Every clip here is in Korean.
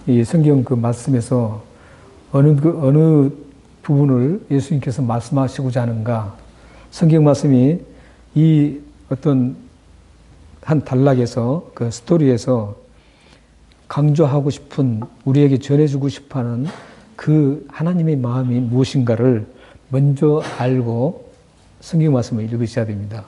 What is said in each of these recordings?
이 성경 그 말씀에서 어느 부분을 예수님께서 말씀하시고자 하는가. 성경 말씀이 이 어떤 한 단락에서 그 스토리에서 강조하고 싶은, 우리에게 전해주고 싶어 하는 그 하나님의 마음이 무엇인가를 먼저 알고 성경 말씀을 읽으셔야 됩니다.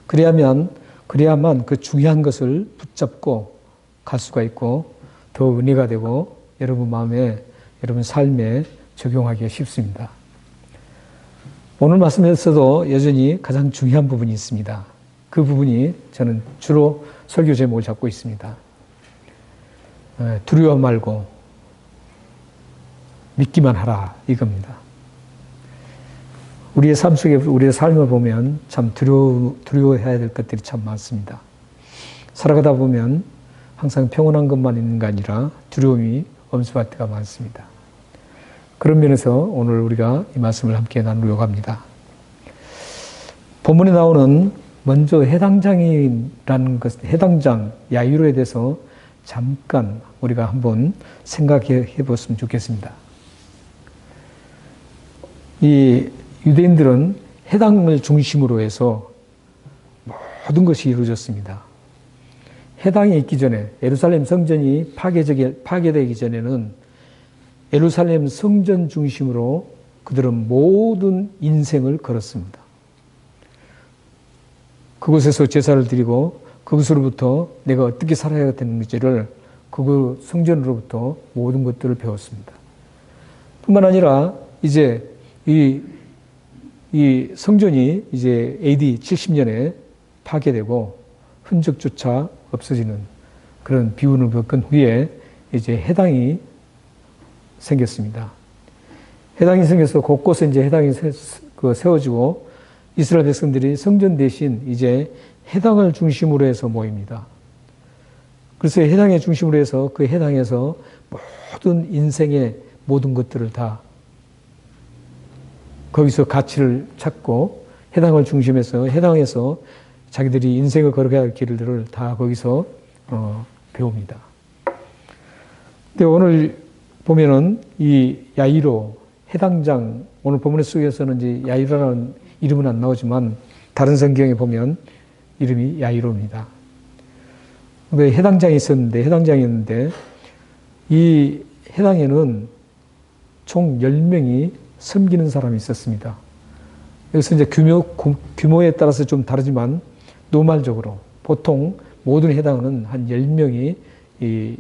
그래야만 그 중요한 것을 붙잡고 갈 수가 있고 더 은혜가 되고 여러분 마음에, 여러분 삶에 적용하기가 쉽습니다. 오늘 말씀에서도 여전히 가장 중요한 부분이 있습니다. 그 부분이 저는 주로 설교 제목을 잡고 있습니다. 두려워 말고 믿기만 하라, 이겁니다. 우리의 삶 속에, 우리의 삶을 보면 참 두려워해야 될 것들이 참 많습니다. 살아가다 보면 항상 평온한 것만 있는 게 아니라 두려움이 엄습할 때가 많습니다. 그런 면에서 오늘 우리가 이 말씀을 함께 나누려고 합니다. 본문에 나오는 먼저 해당장이라는 것, 해당장, 야이로에 대해서 잠깐 우리가 한번 생각해 보았으면 좋겠습니다. 이 유대인들은 해당을 중심으로 해서 모든 것이 이루어졌습니다. 해당이 있기 전에, 예루살렘 성전이 파괴되기 전에는 예루살렘 성전 중심으로 그들은 모든 인생을 걸었습니다. 그곳에서 제사를 드리고 그것으로부터 내가 어떻게 살아야 되는지를 그 성전으로부터 모든 것들을 배웠습니다. 뿐만 아니라 이제 이 성전이 이제 AD 70년에 파괴되고 흔적조차 없어지는 그런 비운을 겪은 후에 이제 해당이 생겼습니다. 해당이 생겨서 곳곳에 이제 해당이 세워지고 이스라엘 백성들이 성전 대신 이제 해당을 중심으로 해서 모입니다. 그래서 해당의 중심으로 해서 그 해당에서 모든 인생의 모든 것들을 다 거기서 가치를 찾고 해당을 중심해서 해당에서 자기들이 인생을 걸어가야 할 길들을 다 거기서 배웁니다. 근데 오늘 보면은 이 야이로, 해당장, 오늘 본문 속에서는 이제 야이로라는 이름은 안 나오지만 다른 성경에 보면 이름이 야이로입니다. 해당장이 있었는데 이 해당에는 총 10명이 섬기는 사람이 있었습니다. 여기서 이제 규모에 따라서 좀 다르지만 노말적으로 보통 모든 해당은 한 10명이 이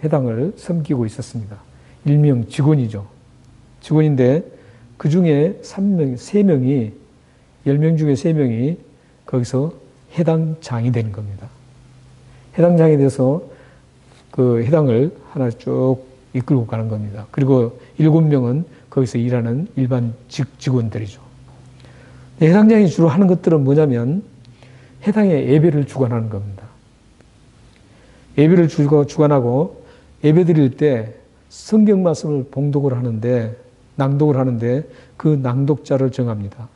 해당을 섬기고 있었습니다. 일명 직원이죠. 직원인데 그 중에 3명이 10명 중에 3명이 거기서 해당장이 되는 겁니다. 해당장이 돼서 그 해당을 하나 쭉 이끌고 가는 겁니다. 그리고 7명은 거기서 일하는 일반 직원들이죠. 해당장이 주로 하는 것들은 뭐냐면 해당의 예배를 주관하는 겁니다. 예배를 주관하고 예배 드릴 때 성경 말씀을 낭독을 하는데 그 낭독자를 정합니다.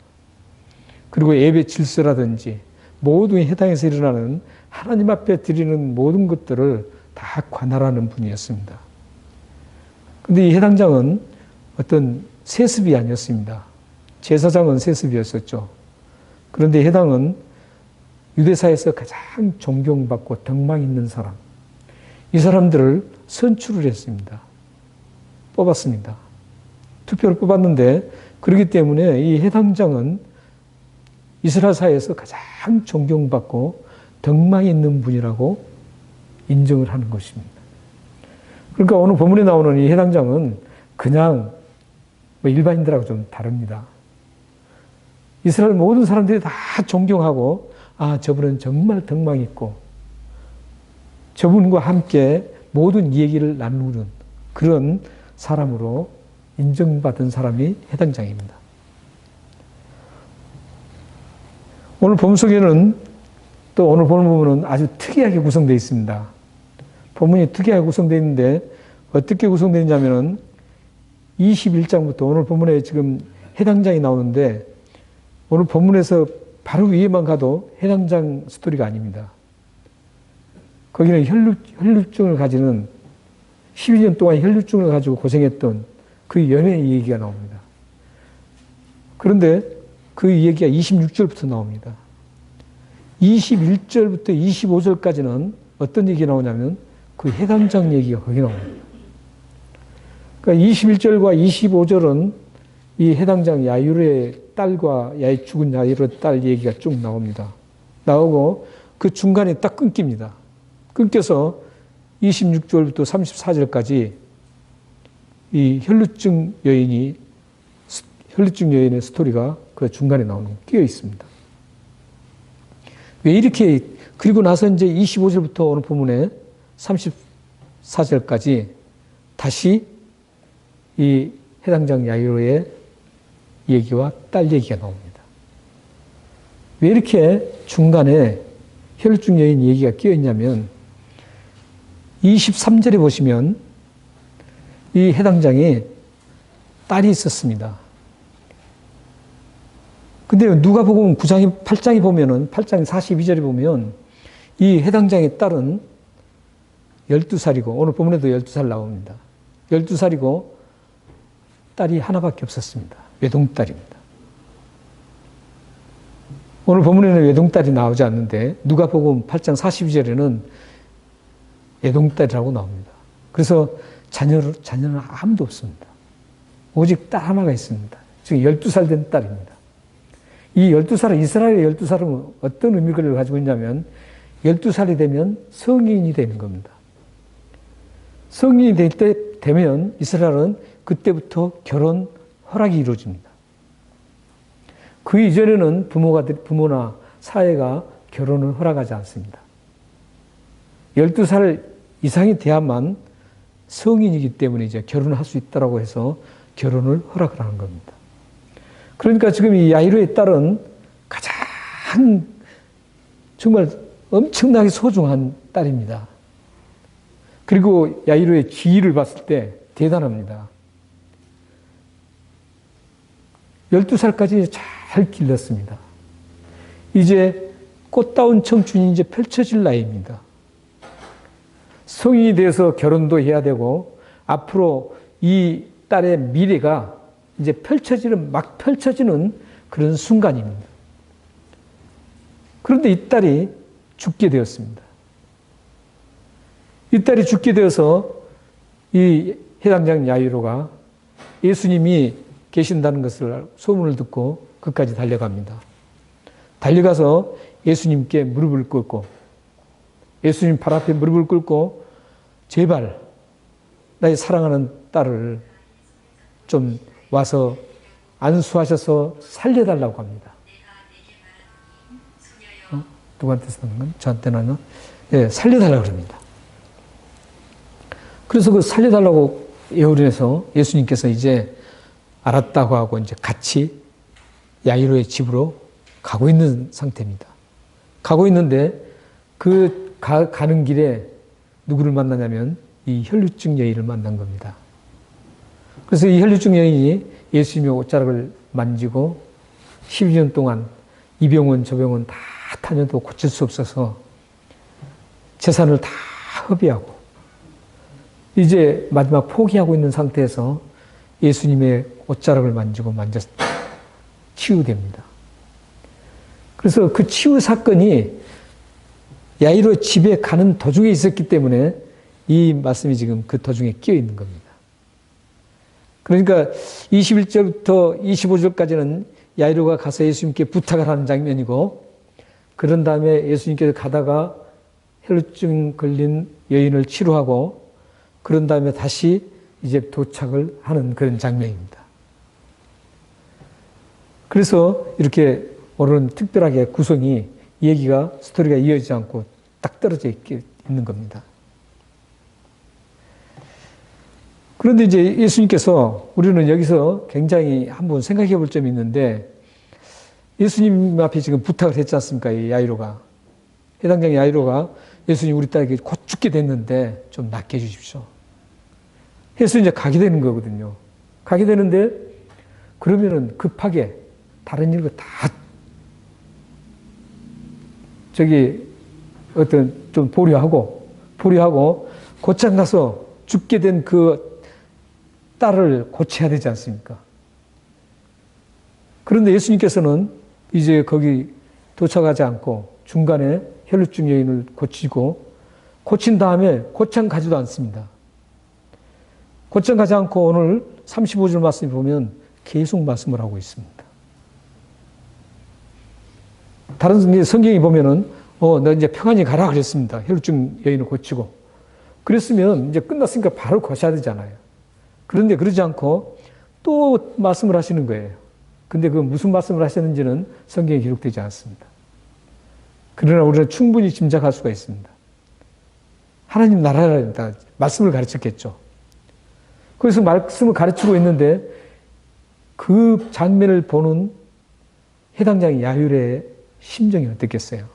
그리고 예배 질서라든지 모든 해당에서 일어나는 하나님 앞에 드리는 모든 것들을 다 관할하는 분이었습니다. 그런데 이 해당장은 어떤 세습이 아니었습니다. 제사장은 세습이었었죠. 그런데 해당은 유대사에서 가장 존경받고 덕망 있는 사람, 이 사람들을 선출을 했습니다. 뽑았습니다. 투표를 뽑았는데 그렇기 때문에 이 해당장은 이스라엘 사회에서 가장 존경받고 덕망이 있는 분이라고 인정을 하는 것입니다. 그러니까 오늘 본문에 나오는 이 해당장은 그냥 일반인들하고 좀 다릅니다. 이스라엘 모든 사람들이 다 존경하고 저분은 정말 덕망이 있고 저분과 함께 모든 얘기를 나누는 그런 사람으로 인정받은 사람이 해당장입니다. 오늘 본문 속에는 또 오늘 본문은 아주 특이하게 구성되어 있습니다. 본문이 특이하게 구성되어 있는데 어떻게 구성되어 있냐면은 21장부터 오늘 본문에 지금 해당장이 나오는데 오늘 본문에서 바로 위에만 가도 해당장 스토리가 아닙니다. 거기는 혈루증을 가지는 12년 동안 혈류증을 가지고 고생했던 그 연애의 얘기가 나옵니다. 그런데 그 얘기가 26절부터 나옵니다. 21절부터 25절까지는 어떤 얘기가 나오냐면 그 해당장 얘기가 거기 나옵니다. 그러니까 21절과 25절은 이 해당장 야이로의 딸과 죽은 야이로의 딸 얘기가 쭉 나옵니다. 나오고 그 중간에 딱 끊깁니다. 끊겨서 26절부터 34절까지 이 혈루증 여인의 스토리가 그 중간에 끼어 있습니다. 왜 이렇게, 그리고 나서 이제 25절부터 오늘 본문에 34절까지 다시 이 해당장 야이로의 얘기와 딸 얘기가 나옵니다. 왜 이렇게 중간에 혈루증 여인 얘기가 끼어 있냐면 23절에 보시면 이 해당장에 딸이 있었습니다. 근데 누가복음 9장이 8장에 보면은 8장 42절에 보면 이 해당장의 딸은 12살이고 오늘 본문에도 12살 나옵니다. 12살이고 딸이 하나밖에 없었습니다. 외동딸입니다. 오늘 본문에는 외동딸이 나오지 않는데 누가복음 8장 42절에는 외동딸이라고 나옵니다. 그래서 자녀는 아무도 없습니다. 오직 딸 하나가 있습니다. 즉 12살 된 딸입니다. 이 12살은 이스라엘의 12살은 어떤 의미를 가지고 있냐면 12살이 되면 성인이 되는 겁니다. 성인이 되면 이스라엘은 그때부터 결혼 허락이 이루어집니다. 그 이전에는 부모나 사회가 결혼을 허락하지 않습니다. 12살 이상이 돼야만 성인이기 때문에 이제 결혼을 할 수 있다고 해서 결혼을 허락을 하는 겁니다. 그러니까 지금 이 야이로의 딸은 가장 정말 엄청나게 소중한 딸입니다. 그리고 야이로의 지위를 봤을 때 대단합니다. 12살까지 잘 길렀습니다. 이제 꽃다운 청춘이 이제 펼쳐질 나이입니다. 성인이 돼서 결혼도 해야 되고 앞으로 이 딸의 미래가 이제 막 펼쳐지는 그런 순간입니다. 그런데 이 딸이 죽게 되었습니다. 이 딸이 죽게 되어서 이 해당장 야이로가 예수님이 계신다는 것을 소문을 듣고 그까지 달려갑니다. 달려가서 예수님께 무릎을 꿇고 예수님 발 앞에 무릎을 꿇고 제발 나의 사랑하는 딸을 좀 와서 안수하셔서 살려달라고 합니다. 누구한테 쓰는 건? 저한테는 예, 살려달라고 합니다. 그래서 그 살려달라고 예언해서 예수님께서 이제 알았다고 하고 이제 같이 야이로의 집으로 가고 있는 상태입니다. 가고 있는데 그 가는 길에 누구를 만나냐면 이 혈류증 여인을 만난 겁니다. 그래서 이 혈류증 여인이 예수님의 옷자락을 만지고 12년 동안 이 병원 저 병원 다 다녀도 고칠 수 없어서 재산을 다 허비하고 이제 마지막 포기하고 있는 상태에서 예수님의 옷자락을 만지고 치유됩니다. 그래서 그 치유 사건이 야이로 집에 가는 도중에 있었기 때문에 이 말씀이 지금 그 도중에 끼어 있는 겁니다. 그러니까 21절부터 25절까지는 야이로가 가서 예수님께 부탁을 하는 장면이고 그런 다음에 예수님께서 가다가 혈루증 걸린 여인을 치료하고 그런 다음에 다시 이제 도착을 하는 그런 장면입니다. 그래서 이렇게 오늘은 특별하게 구성이 얘기가 스토리가 이어지지 않고 딱 떨어져 있는 겁니다. 그런데 이제 예수님께서 우리는 여기서 굉장히 한번 생각해 볼 점이 있는데 예수님 앞에 지금 부탁을 했지 않습니까? 이 야이로가. 해당장 야이로가 예수님 우리 딸에게 곧 죽게 됐는데 좀 낫게 해주십시오. 해서 이제 가게 되는 거거든요. 가게 되는데 그러면은 급하게 다른 일과 다 어떤 좀 보류하고 곧장 가서 죽게 된 그 딸을 고쳐야 되지 않습니까? 그런데 예수님께서는 이제 거기 도착하지 않고 중간에 혈루증 여인을 고친 다음에 곧장 가지도 않습니다. 곧장 가지 않고 오늘 35절 말씀을 보면 계속 말씀을 하고 있습니다. 다른 성경이 보면은 너 이제 평안히 가라 그랬습니다. 혈루증 여인을 고치고. 그랬으면 이제 끝났으니까 바로 고쳐야 되잖아요. 그런데 그러지 않고 또 말씀을 하시는 거예요. 근데 그 무슨 말씀을 하셨는지는 성경에 기록되지 않습니다. 그러나 우리는 충분히 짐작할 수가 있습니다. 하나님 나라다 말씀을 가르쳤겠죠. 그래서 말씀을 가르치고 있는데 그 장면을 보는 해당장 야율의 심정이 어떻겠어요?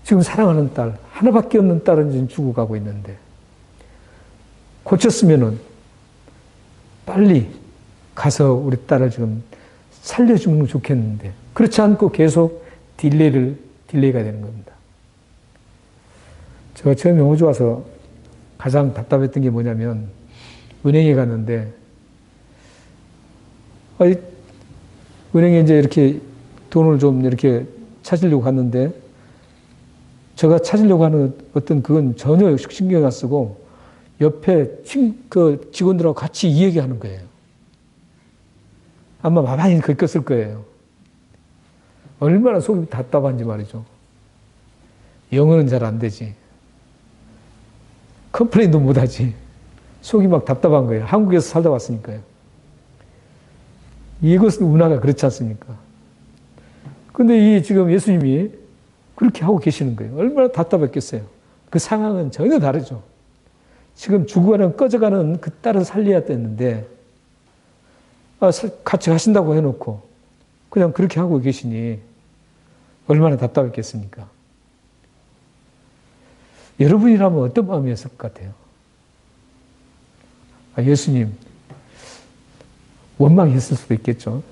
지금 사랑하는 딸, 하나밖에 없는 딸은 지금 죽어가고 있는데 고쳤으면은 빨리 가서 우리 딸을 지금 살려주면 좋겠는데 그렇지 않고 계속 딜레이가 되는 겁니다. 제가 처음에 호주 와서 가장 답답했던 게 뭐냐면 은행에 갔는데 은행에 이제 이렇게 돈을 좀 이렇게 찾으려고 갔는데 제가 찾으려고 하는 어떤 그건 전혀 신경 안 쓰고 옆에 그 직원들하고 같이 이 얘기하는 거예요. 아마 많이 긁혔을 거예요. 얼마나 속이 답답한지 말이죠. 영어는 잘 안 되지. 컴플레인도 못하지. 속이 막 답답한 거예요. 한국에서 살다 왔으니까요. 이것은 문화가 그렇지 않습니까? 근데 지금 예수님이 그렇게 하고 계시는 거예요. 얼마나 답답했겠어요. 그 상황은 전혀 다르죠. 지금 죽어가는, 꺼져가는 그 딸을 살려야 됐는데, 같이 가신다고 해놓고, 그냥 그렇게 하고 계시니, 얼마나 답답했겠습니까? 여러분이라면 어떤 마음이었을 것 같아요? 예수님, 원망했을 수도 있겠죠.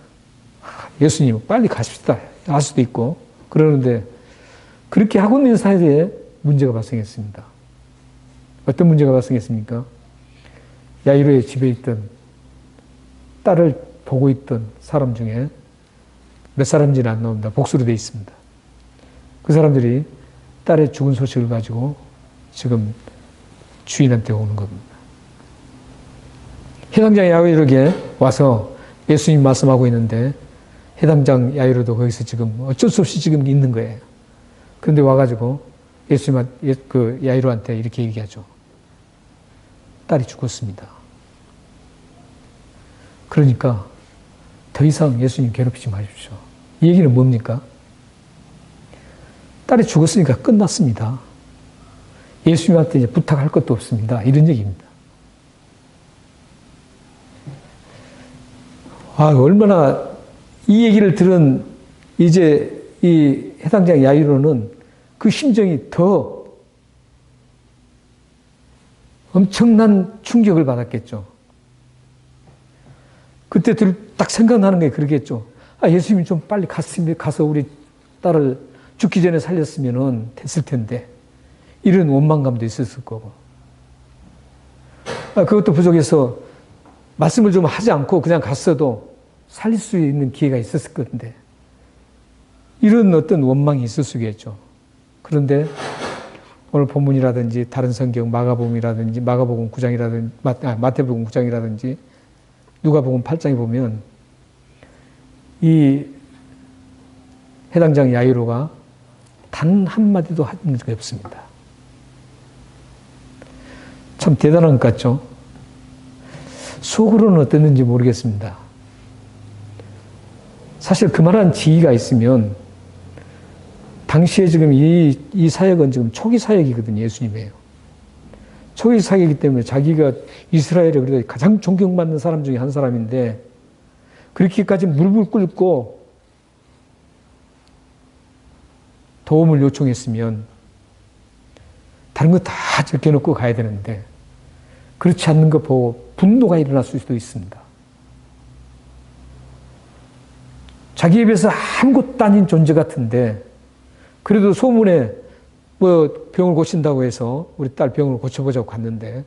예수님, 빨리 가십시다. 할 수도 있고, 그러는데, 그렇게 하고 있는 사이에 문제가 발생했습니다. 어떤 문제가 발생했습니까? 야이로의 집에 있던 딸을 보고 있던 사람 중에 몇 사람인지는 안 나옵니다. 복수로 되어 있습니다. 그 사람들이 딸의 죽은 소식을 가지고 지금 주인한테 오는 겁니다. 해당장 야이로에게 와서 예수님 말씀하고 있는데 해당장 야이로도 거기서 지금 어쩔 수 없이 지금 있는 거예요. 그런데 와가지고 그 야이로한테 이렇게 얘기하죠. 딸이 죽었습니다. 그러니까 더 이상 예수님 괴롭히지 마십시오. 이 얘기는 뭡니까? 딸이 죽었으니까 끝났습니다. 예수님한테 이제 부탁할 것도 없습니다. 이런 얘기입니다. 얼마나 이 얘기를 들은 이제 이 해당장 야이로는 그 심정이 더 엄청난 충격을 받았겠죠. 그때 딱 생각나는 게 그러겠죠. 예수님이 좀 빨리 가서 우리 딸을 죽기 전에 살렸으면 됐을 텐데. 이런 원망감도 있었을 거고. 그것도 부족해서 말씀을 좀 하지 않고 그냥 갔어도 살릴 수 있는 기회가 있었을 건데. 이런 어떤 원망이 있을 수 있겠죠. 그런데 오늘 본문이라든지 다른 성경 마가복음이라든지 마가복음 9장이라든지 마태복음 9장이라든지 누가복음 8장에 보면 이 해당장 야이로가 단 한마디도 한 적이 없습니다. 참 대단한 것 같죠? 속으로는 어땠는지 모르겠습니다. 사실 그만한 지위가 있으면 당시에 지금 이 사역은 지금 초기 사역이거든요. 예수님이에요. 초기 사역이기 때문에 자기가 이스라엘에 그래도 가장 존경받는 사람 중에 한 사람인데 그렇게까지 무릎을 꿇고 도움을 요청했으면 다른 거 다 제껴놓고 가야 되는데 그렇지 않는 거 보고 분노가 일어날 수도 있습니다. 자기 입에서 아무것도 아닌 존재 같은데 그래도 소문에 뭐 병을 고친다고 해서 우리 딸 병을 고쳐보자고 갔는데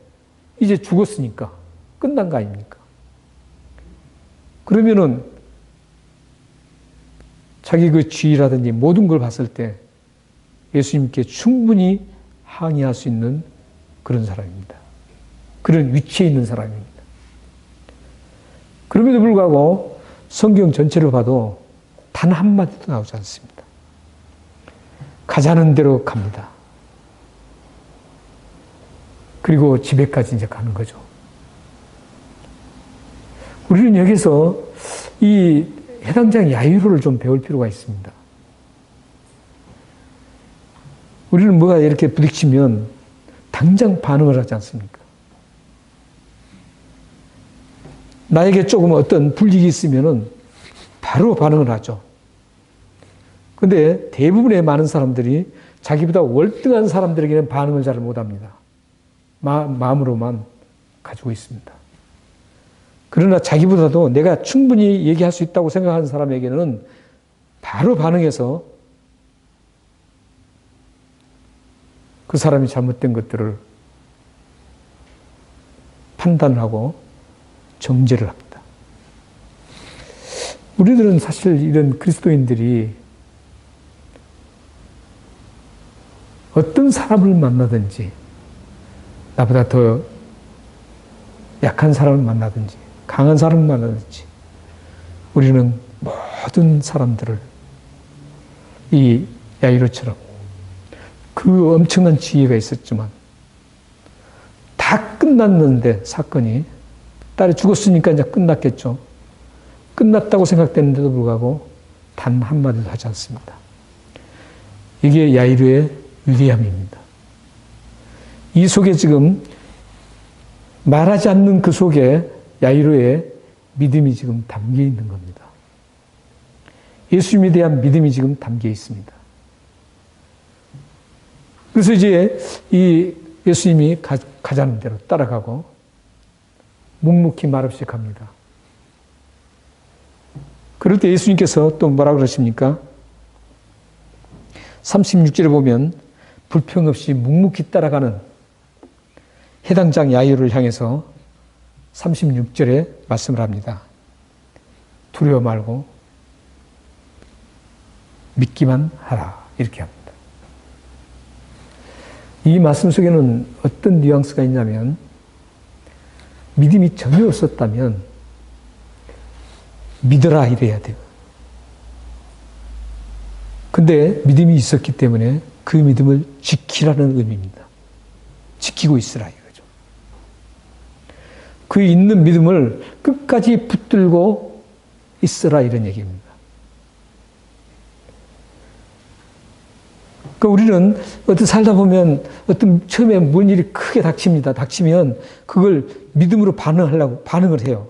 이제 죽었으니까 끝난 거 아닙니까? 그러면은 자기 그 죄라든지 모든 걸 봤을 때 예수님께 충분히 항의할 수 있는 그런 사람입니다. 그런 위치에 있는 사람입니다. 그럼에도 불구하고 성경 전체를 봐도 단 한마디도 나오지 않습니다. 가자는 대로 갑니다. 그리고 집에까지 이제 가는 거죠. 우리는 여기서 이 해당장 야유로를 좀 배울 필요가 있습니다. 우리는 뭐가 이렇게 부딪히면 당장 반응을 하지 않습니까? 나에게 조금 어떤 불이익이 있으면은 바로 반응을 하죠. 근데 대부분의 많은 사람들이 자기보다 월등한 사람들에게는 반응을 잘 못합니다. 마음으로만 가지고 있습니다. 그러나 자기보다도 내가 충분히 얘기할 수 있다고 생각하는 사람에게는 바로 반응해서 그 사람이 잘못된 것들을 판단하고 정죄를 합니다. 우리들은 사실 이런 그리스도인들이 어떤 사람을 만나든지 나보다 더 약한 사람을 만나든지 강한 사람을 만나든지 우리는 모든 사람들을 이 야이로처럼 그 엄청난 지혜가 있었지만 다 끝났는데 사건이 딸이 죽었으니까 이제 끝났겠죠. 끝났다고 생각되는데도 불구하고 단 한마디도 하지 않습니다. 이게 야이로의 위대함입니다. 이 속에 지금 말하지 않는 그 속에 야이로의 믿음이 지금 담겨 있는 겁니다. 예수님에 대한 믿음이 지금 담겨 있습니다. 그래서 이제 이 예수님이 가자는 대로 따라가고 묵묵히 말없이 갑니다. 그럴 때 예수님께서 또 뭐라 그러십니까? 36절에 보면 불평 없이 묵묵히 따라가는 해당장 야이로를 향해서 36절에 말씀을 합니다. 두려워 말고 믿기만 하라. 이렇게 합니다. 이 말씀 속에는 어떤 뉘앙스가 있냐면 믿음이 전혀 없었다면 믿어라 이래야 돼요. 근데 믿음이 있었기 때문에 그 믿음을 지키라는 의미입니다. 지키고 있으라 이거죠. 그 있는 믿음을 끝까지 붙들고 있으라 이런 얘기입니다. 그러니까 우리는 어떤 살다 보면 어떤 처음에 뭔 일이 크게 닥칩니다. 닥치면 그걸 믿음으로 반응을 해요.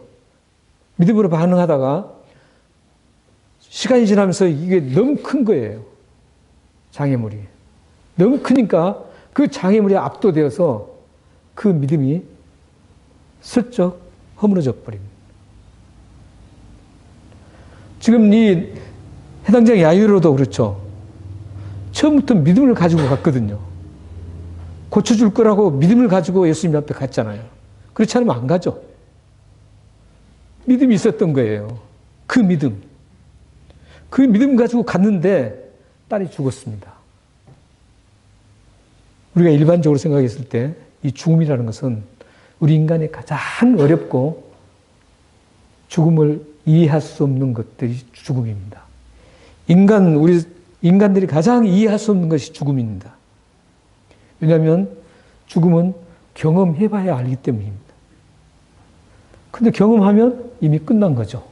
믿음으로 반응하다가 시간이 지나면서 이게 너무 큰 거예요. 장애물이. 너무 크니까 그 장애물에 압도되어서 그 믿음이 슬쩍 허물어져 버립니다. 지금 이 해당장 야이로도 그렇죠. 처음부터 믿음을 가지고 갔거든요. 고쳐줄 거라고 믿음을 가지고 예수님 앞에 갔잖아요. 그렇지 않으면 안 가죠. 믿음이 있었던 거예요. 그 믿음. 그 믿음 가지고 갔는데 딸이 죽었습니다. 우리가 일반적으로 생각했을 때 이 죽음이라는 것은 우리 인간의 가장 어렵고 죽음을 이해할 수 없는 것들이 죽음입니다. 우리 인간들이 가장 이해할 수 없는 것이 죽음입니다. 왜냐하면 죽음은 경험해봐야 알기 때문입니다. 근데 경험하면 이미 끝난 거죠.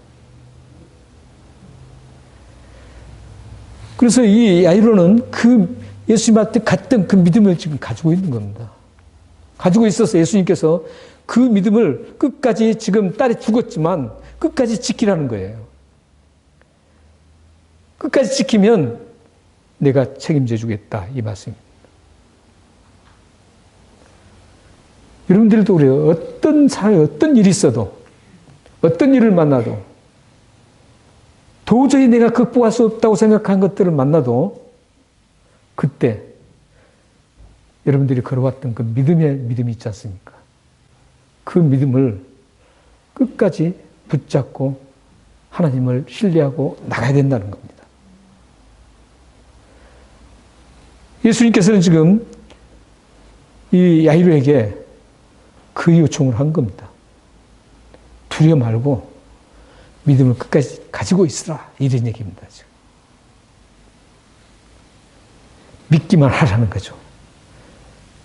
그래서 이 야이로는 그 예수님한테 갔던 그 믿음을 지금 가지고 있는 겁니다. 가지고 있어서 예수님께서 그 믿음을 끝까지 지금 딸이 죽었지만 끝까지 지키라는 거예요. 끝까지 지키면 내가 책임져 주겠다 이 말씀입니다. 여러분들도 그래요. 어떤 사회, 어떤 일이 있어도 어떤 일을 만나도 도저히 내가 극복할 수 없다고 생각한 것들을 만나도 그때 여러분들이 걸어왔던 그 믿음이 있지 않습니까? 그 믿음을 끝까지 붙잡고 하나님을 신뢰하고 나가야 된다는 겁니다. 예수님께서는 지금 이 야이로에게 그 요청을 한 겁니다. 두려워 말고 믿음을 끝까지 가지고 있으라, 이런 얘기입니다. 지금. 믿기만 하라는 거죠.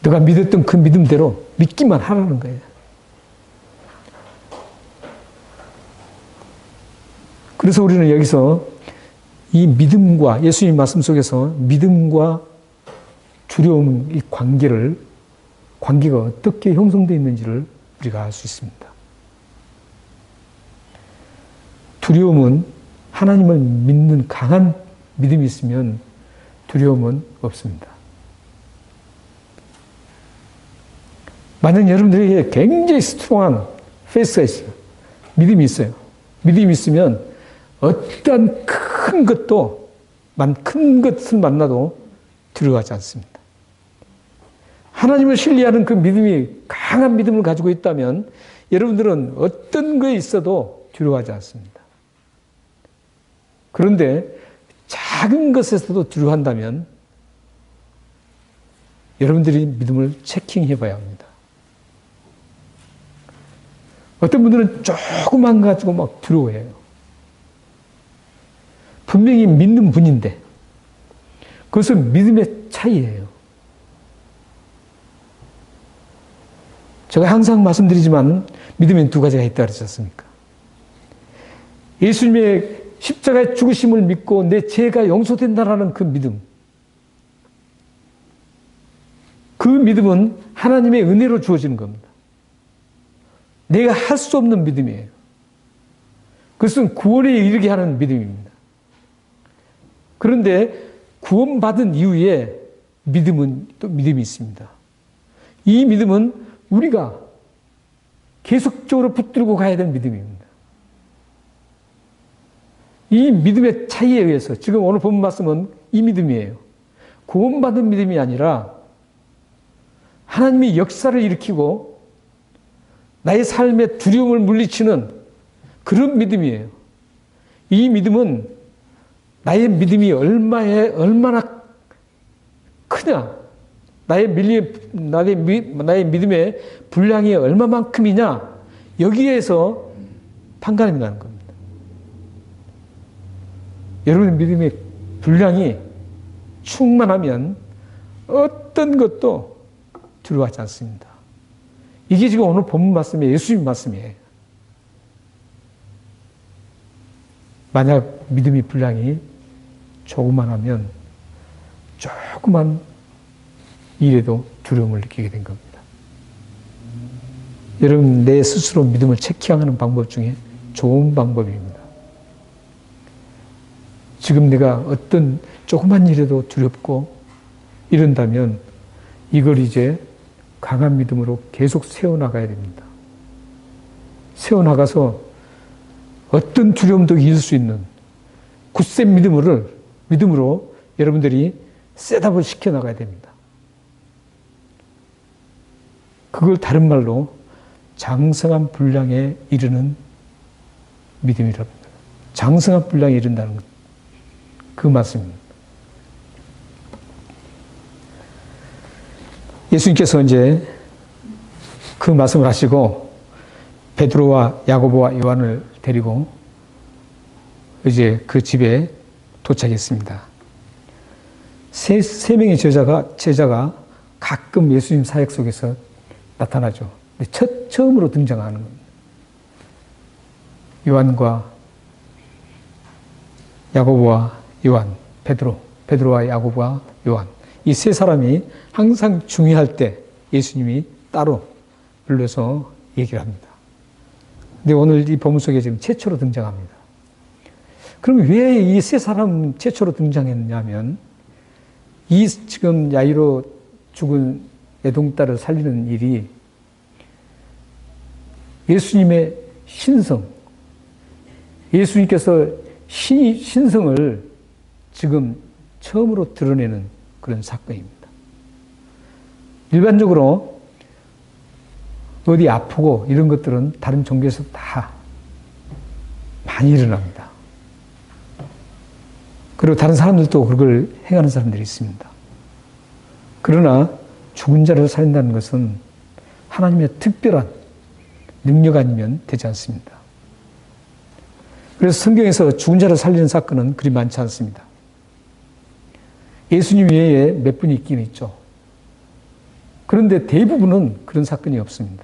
너가 믿었던 그 믿음대로 믿기만 하라는 거예요. 그래서 우리는 여기서 이 믿음과, 예수님 말씀 속에서 믿음과 두려움 이 관계가 어떻게 형성되어 있는지를 우리가 알 수 있습니다. 두려움은 하나님을 믿는 강한 믿음이 있으면 두려움은 없습니다. 만약 여러분들에게 굉장히 스트롱한 페이스가 있어요. 믿음이 있어요. 믿음이 있으면 어떠한 큰 것을 만나도 두려워하지 않습니다. 하나님을 신뢰하는 그 믿음이 강한 믿음을 가지고 있다면 여러분들은 어떤 거에 있어도 두려워하지 않습니다. 그런데 작은 것에서도 두려워한다면 여러분들이 믿음을 체킹해 봐야 합니다. 어떤 분들은 조그만 거 가지고 막 두려워해요. 분명히 믿는 분인데 그것은 믿음의 차이예요. 제가 항상 말씀드리지만 믿음엔 두 가지가 있다고 그러지 않습니까? 예수님의 십자가의 죽으심을 믿고 내 죄가 용서된다라는 그 믿음. 그 믿음은 하나님의 은혜로 주어지는 겁니다. 내가 할 수 없는 믿음이에요. 그것은 구원에 이르게 하는 믿음입니다. 그런데 구원받은 이후에 믿음은 또 믿음이 있습니다. 이 믿음은 우리가 계속적으로 붙들고 가야 될 믿음입니다. 이 믿음의 차이에 의해서 지금 오늘 본 말씀은 이 믿음이에요. 구원받은 믿음이 아니라 하나님의 역사를 일으키고 나의 삶의 두려움을 물리치는 그런 믿음이에요. 이 믿음은 나의 믿음이 얼마나 크냐, 나의 믿음의 분량이 얼마만큼이냐, 여기에서 판가름이 나는 겁니다. 여러분의 믿음의 분량이 충만하면 어떤 것도 두려워하지 않습니다. 이게 지금 오늘 본문 말씀의 예수님 말씀이에요. 만약 믿음의 분량이 조그만하면 조그만 일에도 두려움을 느끼게 된 겁니다. 여러분, 내 스스로 믿음을 체킹하는 방법 중에 좋은 방법입니다. 지금 내가 어떤 조그만 일에도 두렵고 이런다면 이걸 이제 강한 믿음으로 계속 세워나가야 됩니다. 세워나가서 어떤 두려움도 이길 수 있는 굳센 믿음으로 여러분들이 셋업을 시켜나가야 됩니다. 그걸 다른 말로 장성한 분량에 이르는 믿음이라고 합니다. 장성한 분량에 이른다는 그 말씀입니다. 예수님께서 이제 그 말씀을 하시고 베드로와 야고보와 요한을 데리고 이제 그 집에 도착했습니다. 세 명의 제자가 가끔 예수님 사역 속에서 나타나죠. 처음으로 등장하는 겁니다. 요한과 야고보와 요한, 베드로와 야고보와 요한, 이 세 사람이 항상 중요할 때 예수님이 따로 불러서 얘기를 합니다. 근데 오늘 이 본문 속에 지금 최초로 등장합니다. 그럼 왜 이 세 사람 최초로 등장했냐면, 이 지금 야이로 죽은 애동딸을 살리는 일이 예수님의 신성, 예수님께서 신성을 지금 처음으로 드러내는 그런 사건입니다. 일반적으로 어디 아프고 이런 것들은 다른 종교에서 다 많이 일어납니다. 그리고 다른 사람들도 그걸 행하는 사람들이 있습니다. 그러나 죽은 자를 살린다는 것은 하나님의 특별한 능력 아니면 되지 않습니다. 그래서 성경에서 죽은 자를 살리는 사건은 그리 많지 않습니다. 예수님 외에 몇 분이 있긴 있죠. 그런데 대부분은 그런 사건이 없습니다.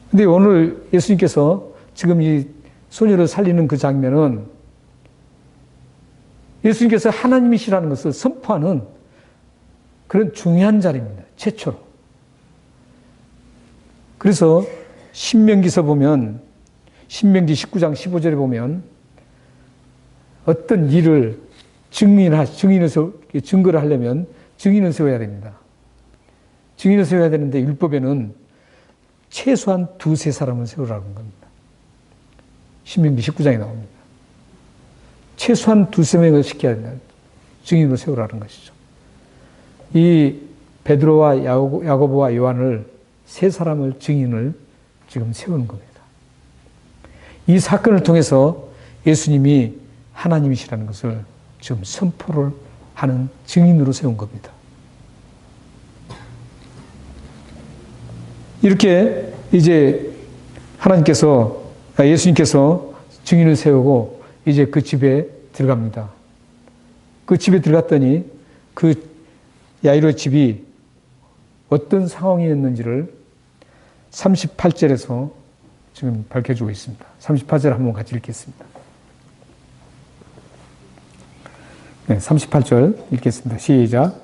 근데 오늘 예수님께서 지금 이 소녀를 살리는 그 장면은 예수님께서 하나님이시라는 것을 선포하는 그런 중요한 자리입니다. 최초로. 그래서 신명기서 보면 신명기 19장 15절에 보면 어떤 일을 증거를 하려면 증인을 세워야 됩니다. 증인을 세워야 되는데 율법에는 최소한 두세 사람을 세우라는 겁니다. 신명기 19장에 나옵니다. 최소한 두세 명을 시켜야 된다. 증인으로 세우라는 것이죠. 이 베드로와 야고보와 요한을 세 사람을 증인을 지금 세우는 겁니다. 이 사건을 통해서 예수님이 하나님이시라는 것을 지금 선포를 하는 증인으로 세운 겁니다. 이렇게 이제 예수님께서 증인을 세우고 이제 그 집에 들어갑니다. 그 집에 들어갔더니 그 야이로의 집이 어떤 상황이었는지를 38절에서 지금 밝혀주고 있습니다. 38절 한번 같이 읽겠습니다. 네, 38절 읽겠습니다. 시작.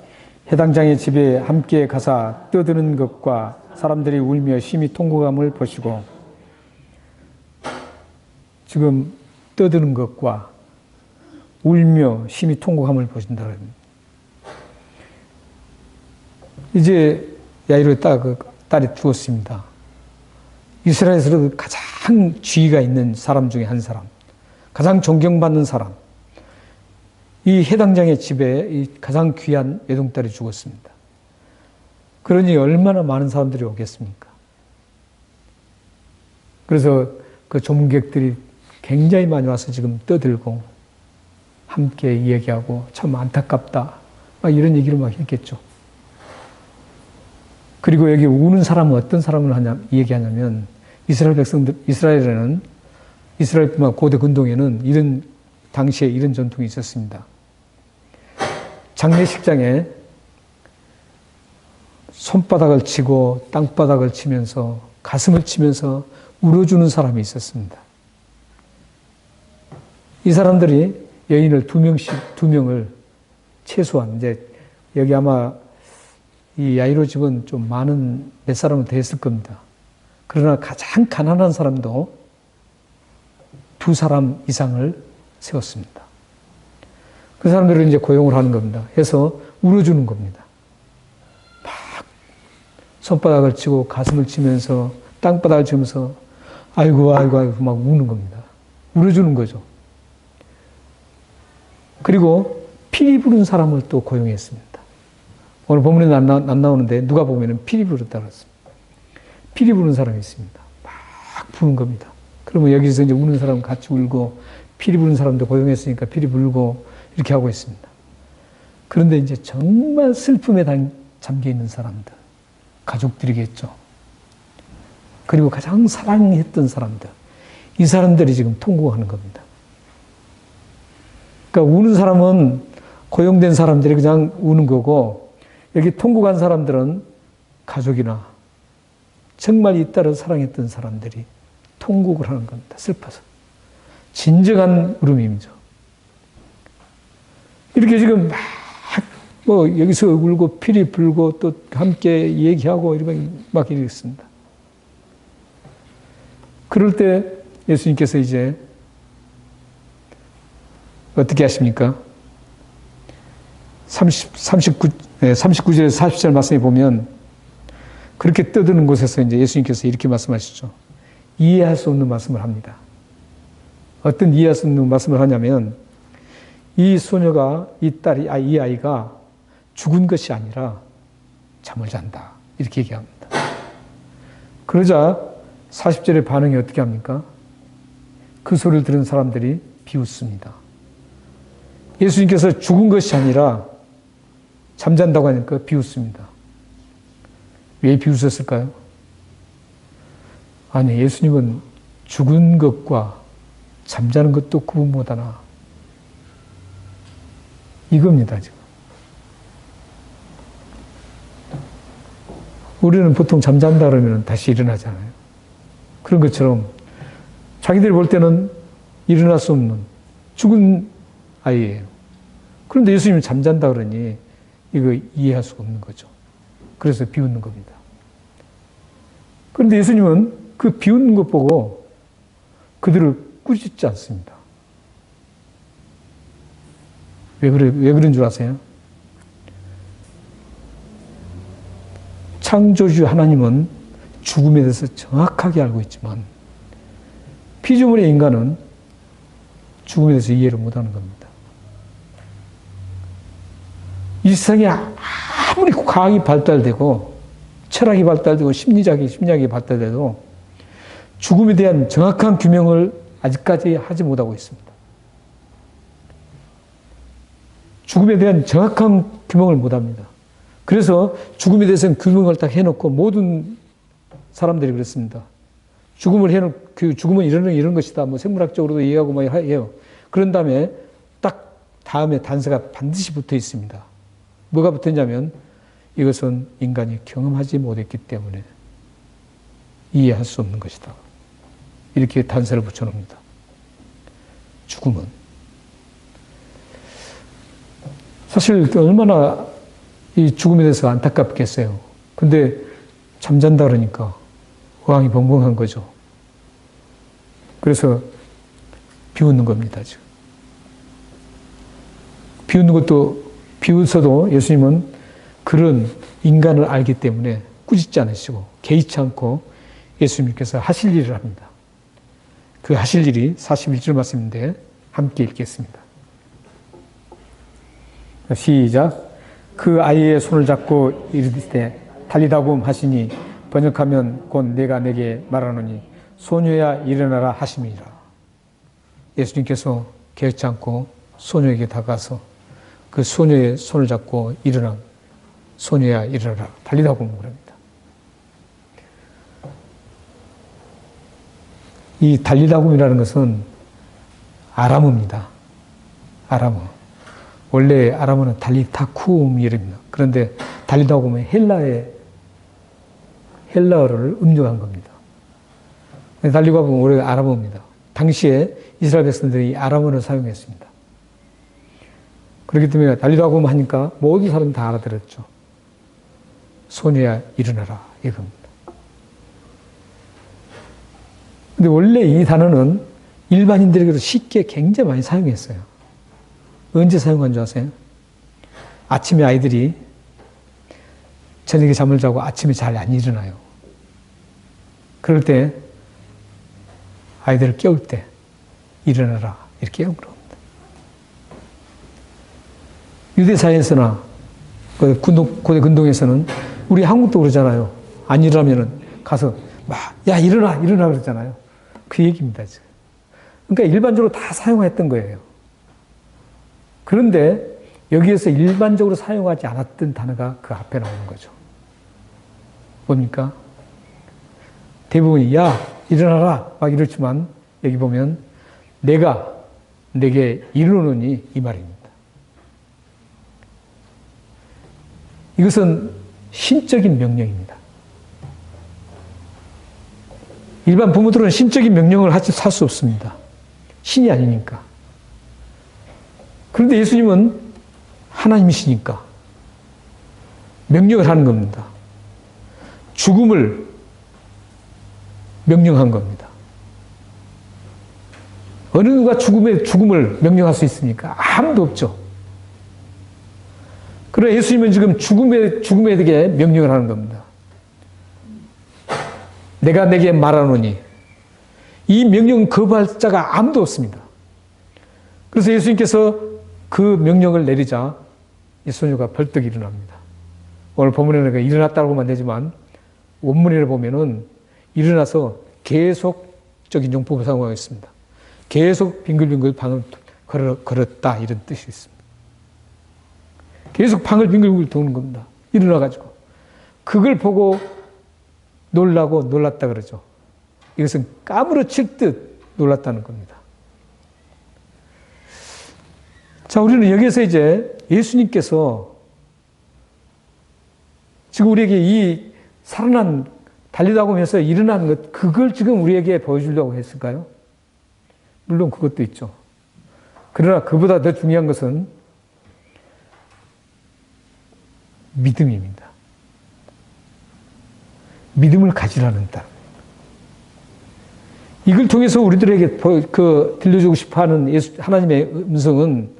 해당 장의 집에 함께 가사 떠드는 것과 사람들이 울며 심히 통곡함을 보시고, 지금 떠드는 것과 울며 심히 통곡함을 보신다. 이제 야이로의 딸이 죽었습니다. 이스라엘에서 가장 지위가 있는 사람 중에 한 사람, 가장 존경받는 사람, 이 해당장의 집에 이 가장 귀한 외동딸이 죽었습니다. 그러니 얼마나 많은 사람들이 오겠습니까? 그래서 그 조문객들이 굉장히 많이 와서 지금 떠들고 함께 이야기하고 참 안타깝다 막 이런 얘기를 막 했겠죠. 그리고 여기 우는 사람은 어떤 사람을 얘기하냐면 이스라엘 백성들, 이스라엘뿐만 고대 근동에는 이런 당시에 이런 전통이 있었습니다. 장례식장에 손바닥을 치고 땅바닥을 치면서 가슴을 치면서 울어주는 사람이 있었습니다. 이 사람들이 여인을 두 명을 최소한, 이제 여기 아마 이 야이로 집은 좀 많은 몇 사람은 됐을 겁니다. 그러나 가장 가난한 사람도 두 사람 이상을 세웠습니다. 그 사람들을 이제 고용을 하는 겁니다. 해서 울어주는 겁니다. 막 손바닥을 치고 가슴을 치면서 땅바닥을 치면서 아이고 막 우는 겁니다. 울어주는 거죠. 그리고 피리 부는 사람을 또 고용했습니다. 오늘 본문에 안 나오는데 누가 보면은 피리 부르다 그랬습니다. 피리 부는 사람이 있습니다. 막 부는 겁니다. 그러면 여기서 이제 우는 사람 같이 울고 피리 부는 사람도 고용했으니까 피리 불고 이렇게 하고 있습니다. 그런데 이제 정말 슬픔에 잠겨 있는 사람들, 가족들이겠죠. 그리고 가장 사랑했던 사람들, 이 사람들이 지금 통곡하는 겁니다. 그러니까 우는 사람은 고용된 사람들이 그냥 우는 거고, 여기 통곡한 사람들은 가족이나 정말 이 딸을 사랑했던 사람들이 통곡을 하는 겁니다. 슬퍼서. 진정한 울음이죠. 이렇게 지금 여기서 울고 피리 불고 또 함께 얘기하고 막 이랬습니다. 그럴 때 예수님께서 이제 어떻게 하십니까? 39절에서 40절 말씀에 보면 그렇게 떠드는 곳에서 이제 예수님께서 이렇게 말씀하시죠. 이해할 수 없는 말씀을 합니다. 어떤 이해할 수 없는 말씀을 하냐면 이 소녀가, 이 아이가 죽은 것이 아니라 잠을 잔다. 이렇게 얘기합니다. 그러자 40절의 반응이 어떻게 합니까? 그 소리를 들은 사람들이 비웃습니다. 예수님께서 죽은 것이 아니라 잠잔다고 하니까 비웃습니다. 왜 비웃었을까요? 아니, 예수님은 죽은 것과 잠자는 것도 구분 못하나. 이겁니다, 지금. 우리는 보통 잠잔다 그러면 다시 일어나잖아요. 그런 것처럼 자기들이 볼 때는 일어날 수 없는 죽은 아이예요. 그런데 예수님은 잠잔다 그러니 이거 이해할 수가 없는 거죠. 그래서 비웃는 겁니다. 그런데 예수님은 그 비웃는 것 보고 그들을 꾸짖지 않습니다. 왜 그런 줄 아세요? 창조주 하나님은 죽음에 대해서 정확하게 알고 있지만 피조물의 인간은 죽음에 대해서 이해를 못하는 겁니다. 이 세상에 아무리 과학이 발달되고 철학이 발달되고 심리학이 발달돼도 죽음에 대한 정확한 규명을 아직까지 하지 못하고 있습니다. 죽음에 대한 정확한 규명을 못합니다. 그래서 죽음에 대해서는 규명을 딱 해놓고 모든 사람들이 그랬습니다. 죽음은 이런 것이다. 뭐 생물학적으로도 이해하고 뭐 해요. 그런 다음에 딱 다음에 단서가 반드시 붙어 있습니다. 뭐가 붙었냐면 이것은 인간이 경험하지 못했기 때문에 이해할 수 없는 것이다. 이렇게 단서를 붙여놓습니다. 죽음은. 사실 얼마나 이 죽음에 대해서 안타깝겠어요. 근데 잠잔다 그러니까 어항이 벙벙한 거죠. 그래서 비웃는 겁니다, 지금. 비웃어도 예수님은 그런 인간을 알기 때문에 꾸짖지 않으시고 개의치 않고 예수님께서 하실 일을 합니다. 그 하실 일이 41절 말씀인데 함께 읽겠습니다. 시작. 그 아이의 손을 잡고 이르되 달리다굼 하시니 번역하면 곧 내가 내게 말하노니 소녀야 일어나라 하심이라. 예수님께서 개의치 않고 소녀에게 다가가서 그 소녀의 손을 잡고 일어나 소녀야 일어나라 달리다굼 그럽니다. 이 달리다굼이라는 것은 아람어입니다. 아람어. 원래 아람어는 달리타쿰 이름입니다. 그런데 달리다굼은 헬라어를 음력한 겁니다. 달리다굼은 원래 아람어입니다. 당시에 이스라엘 백성들이 아람어를 사용했습니다. 그렇기 때문에 달리다굼 하니까 모든 사람이 다 알아들었죠. 소녀야 일어나라 이겁니다. 근데 원래 이 단어는 일반인들에게도 쉽게 굉장히 많이 사용했어요. 언제 사용한 줄 아세요? 아침에 아이들이 저녁에 잠을 자고 아침에 잘 안 일어나요. 그럴 때 아이들을 깨울 때 일어나라 이렇게 깨운 겁니다. 유대사회에서나 고대 근동에서는 우리 한국도 그러잖아요. 안 일어나면은 가서 막 야 일어나 그러잖아요. 그 얘기입니다, 지금. 그러니까 일반적으로 다 사용했던 거예요. 그런데 여기에서 일반적으로 사용하지 않았던 단어가 그 앞에 나오는 거죠. 뭡니까? 대부분이 야 일어나라 막 이렇지만 여기 보면 내가 내게 이르노니 이 말입니다. 이것은 신적인 명령입니다. 일반 부모들은 신적인 명령을 할 수 없습니다. 신이 아니니까. 그런데 예수님은 하나님이시니까 명령을 하는 겁니다. 죽음을 명령한 겁니다. 어느 누가 죽음을 명령할 수 있습니까? 아무도 없죠. 그러나 예수님은 지금 죽음에 대해 명령을 하는 겁니다. 내가 내게 말하노니 이 명령 거부할 자가 아무도 없습니다. 그래서 예수님께서 그 명령을 내리자 이 소녀가 벌떡 일어납니다. 오늘 본문에는 일어났다고만 되지만 원문에 보면은 일어나서 계속적인 용법을 사용하고 있습니다. 계속 빙글빙글 방을 걸었다 이런 뜻이 있습니다. 계속 방을 빙글빙글 도는 겁니다. 일어나가지고. 그걸 보고 놀라고 놀랐다 그러죠. 이것은 까무러칠 듯 놀랐다는 겁니다. 자, 우리는 여기서 이제 예수님께서 지금 우리에게 이 살아난, 달리다고 하면서 일어난 것, 그걸 지금 우리에게 보여주려고 했을까요? 물론 그것도 있죠. 그러나 그보다 더 중요한 것은 믿음입니다. 믿음을 가지라는 땅. 이걸 통해서 우리들에게 들려주고 싶어 하는 하나님의 음성은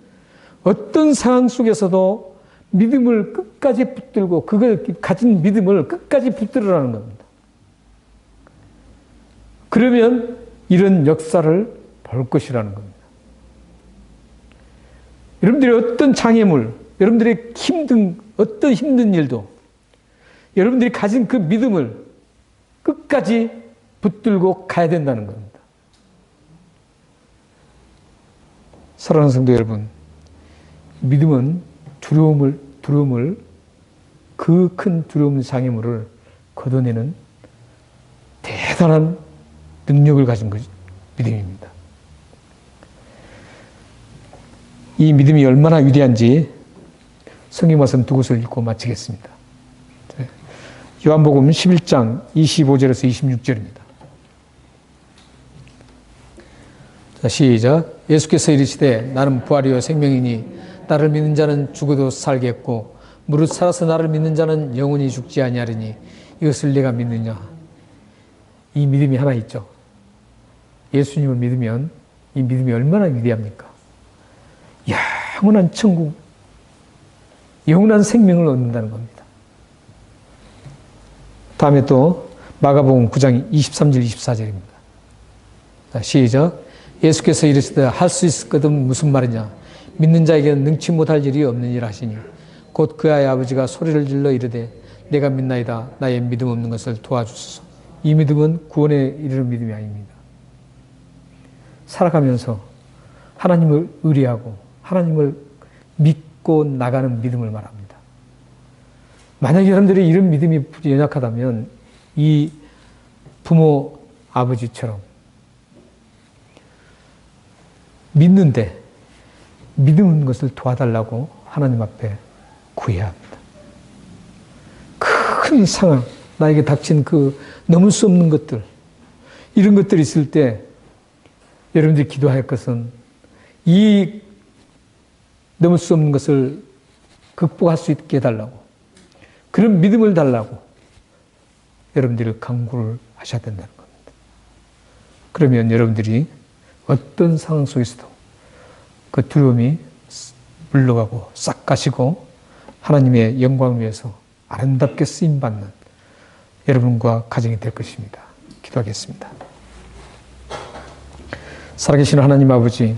어떤 상황 속에서도 믿음을 끝까지 붙들고 그걸 가진 믿음을 끝까지 붙들으라는 겁니다. 그러면 이런 역사를 볼 것이라는 겁니다. 여러분들이 어떤 장애물, 여러분들의 어떤 힘든 일도 여러분들이 가진 그 믿음을 끝까지 붙들고 가야 된다는 겁니다. 사랑하는 성도 여러분, 믿음은 두려움을 그 큰 두려움 장애물을 걷어내는 대단한 능력을 가진 믿음입니다. 이 믿음이 얼마나 위대한지 성경 말씀 두 곳을 읽고 마치겠습니다. 요한복음 11장 25절에서 26절입니다. 자, 시작. 예수께서 이르시되 나는 부활이요 생명이니 나를 믿는 자는 죽어도 살겠고 무릇 살아서 나를 믿는 자는 영원히 죽지 아니하리니 이것을 내가 믿느냐. 이 믿음이 하나 있죠. 예수님을 믿으면 이 믿음이 얼마나 위대합니까? 영원한 천국, 영원한 생명을 얻는다는 겁니다. 다음에 또 마가복음 9장 23절 24절입니다. 시작. 예수께서 이르시되 할 수 있을 것은 무슨 말이냐. 믿는 자에게는 능치 못할 일이 없느니라 하시니 곧 그 아이의 아버지가 소리를 질러 이르되 내가 믿나이다. 나의 믿음 없는 것을 도와주소서. 이 믿음은 구원에 이르는 믿음이 아닙니다. 살아가면서 하나님을 의뢰하고 하나님을 믿고 나가는 믿음을 말합니다. 만약 여러분들이 이런 믿음이 연약하다면 이 부모 아버지처럼 믿는데 믿음 없는 것을 도와달라고 하나님 앞에 구해야 합니다. 큰 상황, 나에게 닥친 넘을 수 없는 것들, 이런 것들이 있을 때 여러분들이 기도할 것은 이 넘을 수 없는 것을 극복할 수 있게 해달라고, 그런 믿음을 달라고 여러분들이 간구를 하셔야 된다는 겁니다. 그러면 여러분들이 어떤 상황 속에서도 그 두려움이 물러가고 싹 가시고 하나님의 영광을 위해서 아름답게 쓰임받는 여러분과 가정이 될 것입니다. 기도하겠습니다. 살아계신 하나님 아버지,